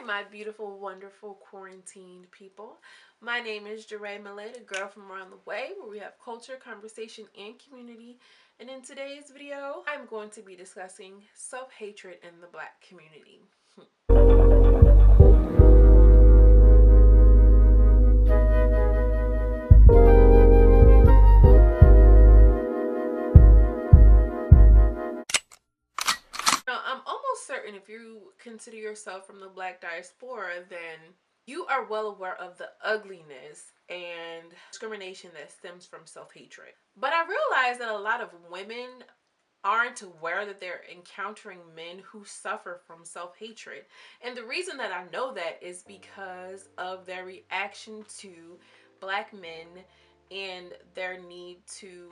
my beautiful, wonderful quarantined people. My name is Jeray Malay, the girl from around the way, where we have culture, conversation, and community. And in today's video, I'm going to be discussing self-hatred in the Black community. Now, I'm almost certain if you consider yourself from the Black diaspora, then you are well aware of the ugliness and discrimination that stems from self-hatred. But I realize that a lot of women aren't aware that they're encountering men who suffer from self-hatred. And the reason that I know that is because of their reaction to Black men and their need to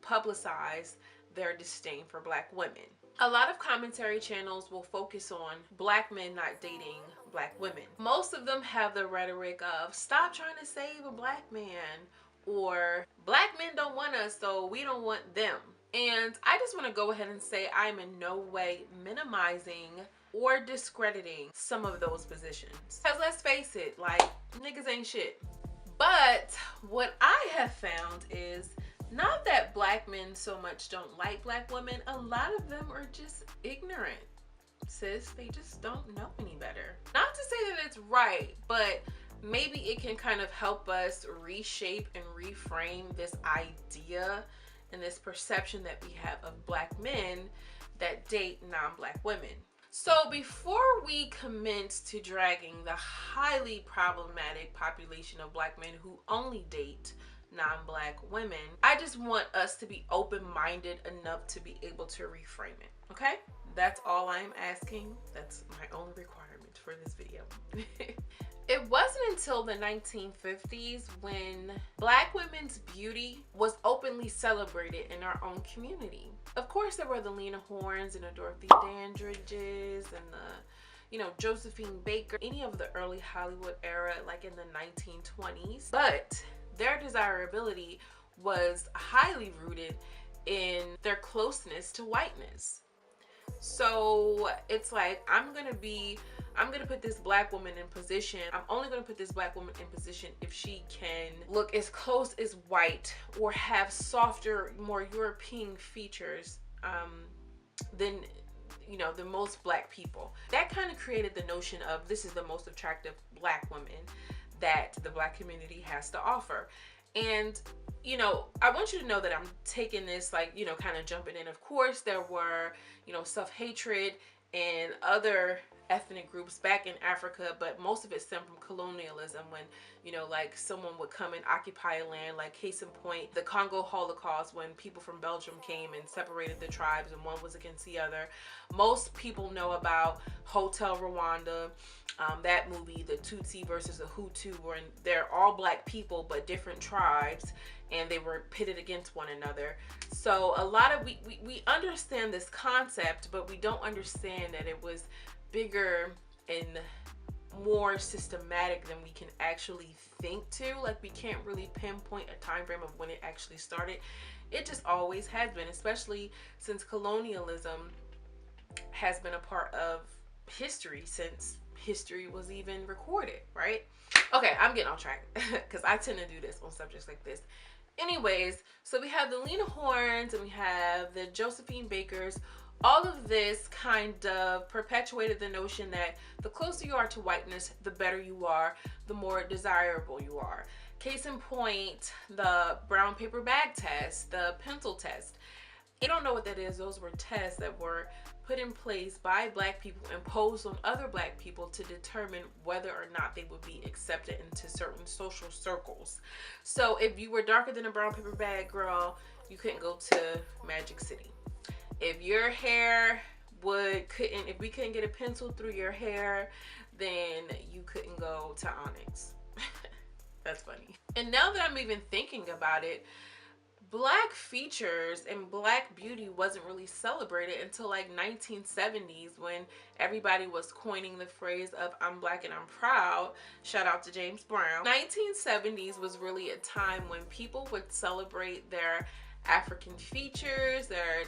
publicize their disdain for Black women. A lot of commentary channels will focus on Black men not dating Black women. Most of them have the rhetoric of stop trying to save a Black man, or Black men don't want us, so we don't want them. And I just want to go ahead and say I'm in no way minimizing or discrediting some of those positions. Because let's face it, like, niggas ain't shit. But what I have found is not that Black men so much don't like Black women, a lot of them are just ignorant, sis. They just don't know any better. Not to say that it's right, but maybe it can kind of help us reshape and reframe this idea and this perception that we have of Black men that date non-Black women. So before we commence to dragging the highly problematic population of Black men who only date non-Black women, I just want us to be open-minded enough to be able to reframe it, okay? That's all I'm asking. That's my only requirement for this video. It wasn't until the 1950s when Black women's beauty was openly celebrated in our own community. Of course, there were the Lena Hornes and the Dorothy Dandridges and the Josephine Baker, any of the early Hollywood era, like in the 1920s. But their desirability was highly rooted in their closeness to whiteness. So it's like, I'm gonna put this Black woman in position. I'm only gonna put this Black woman in position if she can look as close as white or have softer, more European features than most Black people. That kind of created the notion of this is the most attractive Black woman that the Black community has to offer. And I want you to know that I'm taking this kind of jumping in. Of course, there were self-hatred and other ethnic groups back in Africa, but most of it stemmed from colonialism when someone would come and occupy a land, like case in point the Congo Holocaust, when people from Belgium came and separated the tribes and one was against the other. Most people know about Hotel Rwanda, that movie, the Tutsi versus the Hutu, where they're all Black people but different tribes and they were pitted against one another. So a lot of we understand this concept, but we don't understand that it was bigger and more systematic than we can actually think to. Like, we can't really pinpoint a time frame of when it actually started. It just always has been, especially since colonialism has been a part of history since history was even recorded, right? Okay, I'm getting off track because I tend to do this on subjects like this. Anyways, so we have the Lena Hornes and we have the Josephine Bakers. All of this kind of perpetuated the notion that the closer you are to whiteness, the better you are, the more desirable you are. Case in point, the brown paper bag test, the pencil test. You don't know what that is. Those were tests that were put in place by Black people, imposed on other Black people to determine whether or not they would be accepted into certain social circles. So if you were darker than a brown paper bag, girl, you couldn't go to Magic City. If your hair if we couldn't get a pencil through your hair, then you couldn't go to Onyx. That's funny. And now that I'm even thinking about it, Black features and Black beauty wasn't really celebrated until like 1970s, when everybody was coining the phrase of I'm Black and I'm proud. Shout out to James Brown. 1970s was really a time when people would celebrate their African features, their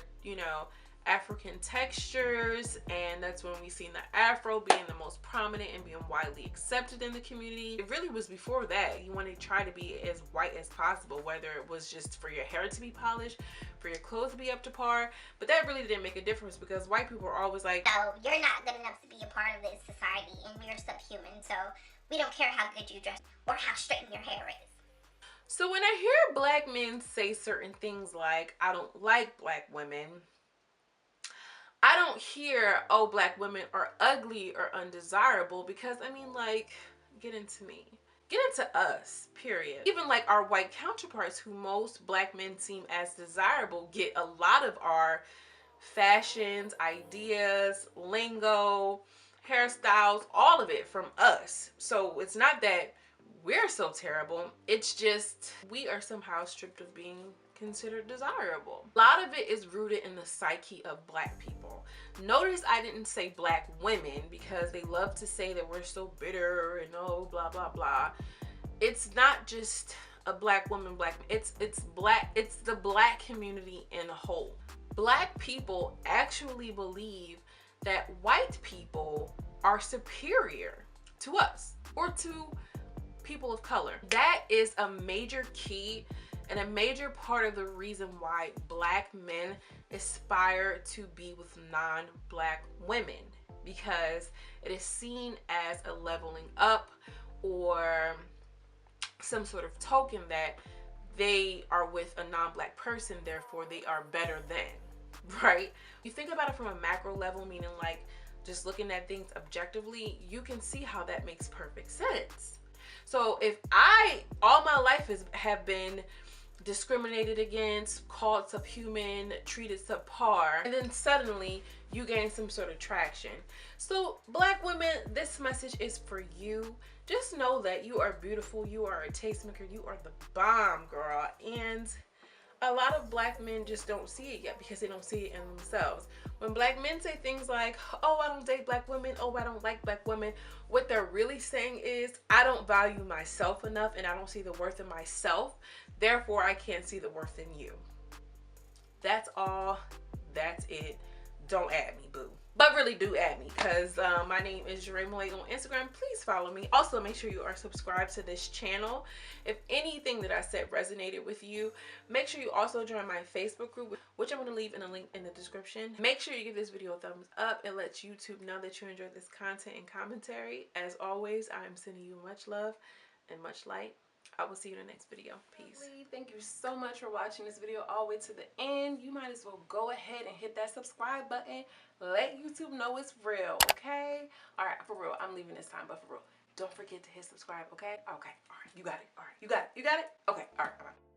African textures, and that's when we seen the afro being the most prominent and being widely accepted in the community. It really was before that. You want to try to be as white as possible, whether it was just for your hair to be polished, for your clothes to be up to par, but that really didn't make a difference because white people are always like, "Oh, you're not good enough to be a part of this society and you're subhuman, so we don't care how good you dress or how straight your hair is." So when I hear black men say certain things like, I don't like black women, I don't hear, oh, black women are ugly or undesirable, because I mean, like, get into me. Get into us, period. Even like our white counterparts, who most black men seem as desirable, get a lot of our fashions, ideas, lingo, hairstyles, all of it from us. So it's not that we're so terrible, it's just we are somehow stripped of being considered desirable. A lot of it is rooted in the psyche of black people. Notice I didn't say black women, because they love to say that we're so bitter and oh blah blah blah. It's not just a black woman, it's black, it's the black community in a whole. Black people actually believe that white people are superior to us or to people of color. That is a major key and a major part of the reason why black men aspire to be with non-black women, because it is seen as a leveling up or some sort of token that they are with a non-black person, therefore they are better than, right? You think about it from a macro level, meaning like just looking at things objectively, you can see how that makes perfect sense. So if I all my life have been discriminated against, called subhuman, treated subpar, and then suddenly you gain some sort of traction. So black women, this message is for you. Just know that you are beautiful, you are a tastemaker, you are the bomb, girl. And a lot of black men just don't see it yet because they don't see it in themselves. When black men say things like, oh, I don't date black women, oh, I don't like black women, what they're really saying is, I don't value myself enough and I don't see the worth in myself, therefore I can't see the worth in you. That's all. That's it. Don't add me, boo. But really do add me, because my name is Jeray Malay on Instagram. Please follow me. Also, make sure you are subscribed to this channel. If anything that I said resonated with you, make sure you also join my Facebook group, which I'm going to leave in a link in the description. Make sure you give this video a thumbs up and let YouTube know that you enjoyed this content and commentary. As always, I am sending you much love and much light. I will see you in the next video. Peace. Thank you so much for watching this video all the way to the end. You might as well go ahead and hit that subscribe button. Let YouTube know it's real, okay? All right, for real. I'm leaving this time, but for real, don't forget to hit subscribe, okay? Okay, all right, you got it. All right, you got it. You got it? Okay, all right, bye-bye.